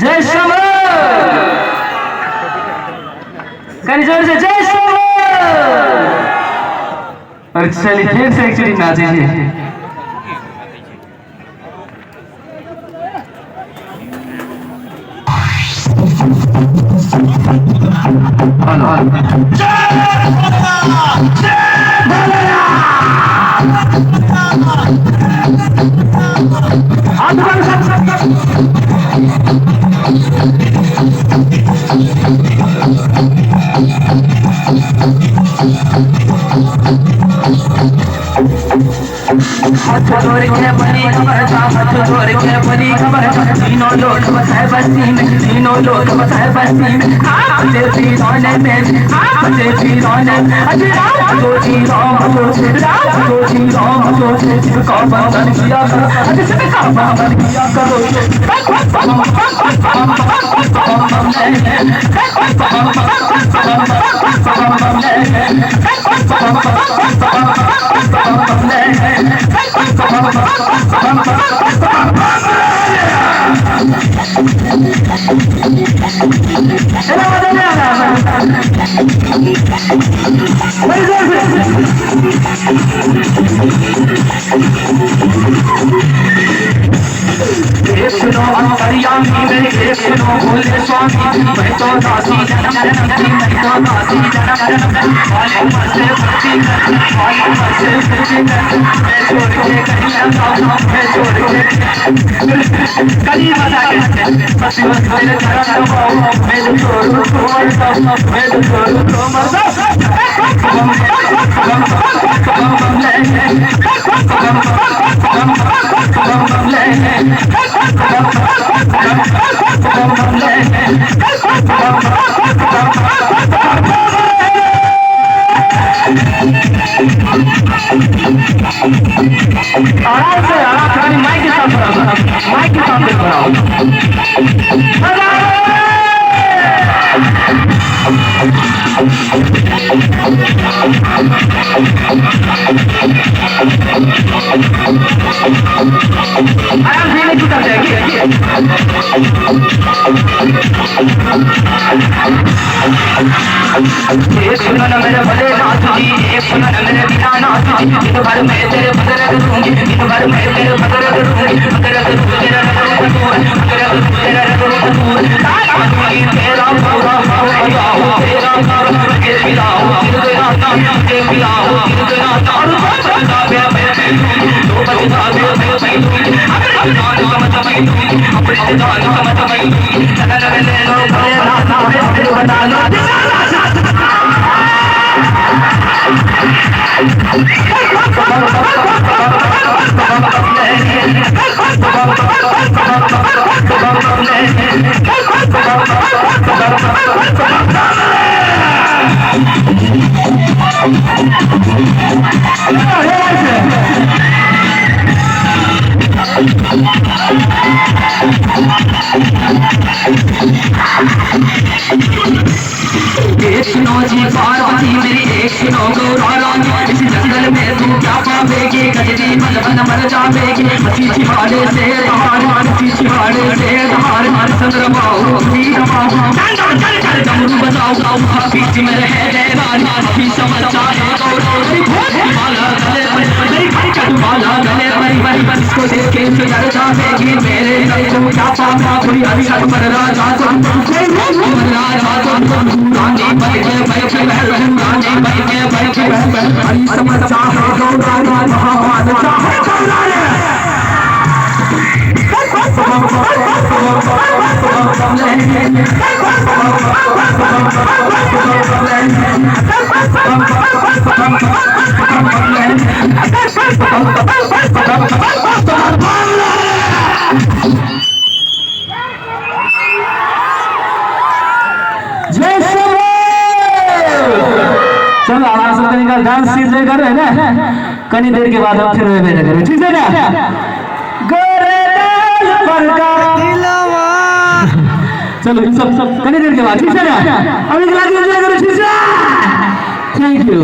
जय श्याम कहीं जोर से जय श्याम। और चलिए फिर से एक्चुअली नाचेंगे। छोड़ के बनी खबर छोड़ के बनी खबर तीनों लोग बसाए बस्ती में तीनों लोग बसाए बस्ती में मुझे पीरोने में मुझे पीरोने अजी राम जो जी राम जो जी राम जो का बंधन किया करो अजी का बंधन किया करो भोले स्वामी मैं तो दासी जन्म मैं तो दासी जन्म से भक्ति मैं छोड़ के कहीं मैं छोड़ के कली बजा के मेरे चरण मैं छोड़ू मैं छोड़ू आराम से माइक के सामने बनाओ आराम से नहीं टूटा जाएगी। सुनो न मेरे भले नाथ जी सुनो न मेरे बिना नाथ जी दिन भर में तेरे भजन करूंगी दिन भर में तेरे भजन करूंगी तेरा तेरा तेरा पूरा तेरा के पिलाओ तेरा नाम के पिलाओ तेरा तार बजा दे तो बजा दे अपने जान समझ मैं अपने जान समझ मैं लगन में ले लो भले नाथ बता लो सुनो जी पार्वती मेरी एक सुनो गौरा इस जंगल में तू क्या पावेगी गजनी मन मन मर जावेगी हसी छिपाड़े से धार हसी छिपाड़े से धार चंद्रमाओ डमरू बजाओ बीच में रहे की समझा है माला गले पर इसको देख के डर जावेगी मेरे को क्या पावा कोई अभी पर राजा रानी बन के बैठे रानी बन के बैठे हरी समझा है गौरा महामान चाहे चलो आराम से करेंगे डांस सीधे कर रहे हैं ना कनी देर के बाद हम फिर मेरे करें ठीक है ना चलो सब कनी देर के बाद ठीक है ना अभी ठीक है थैंक यू।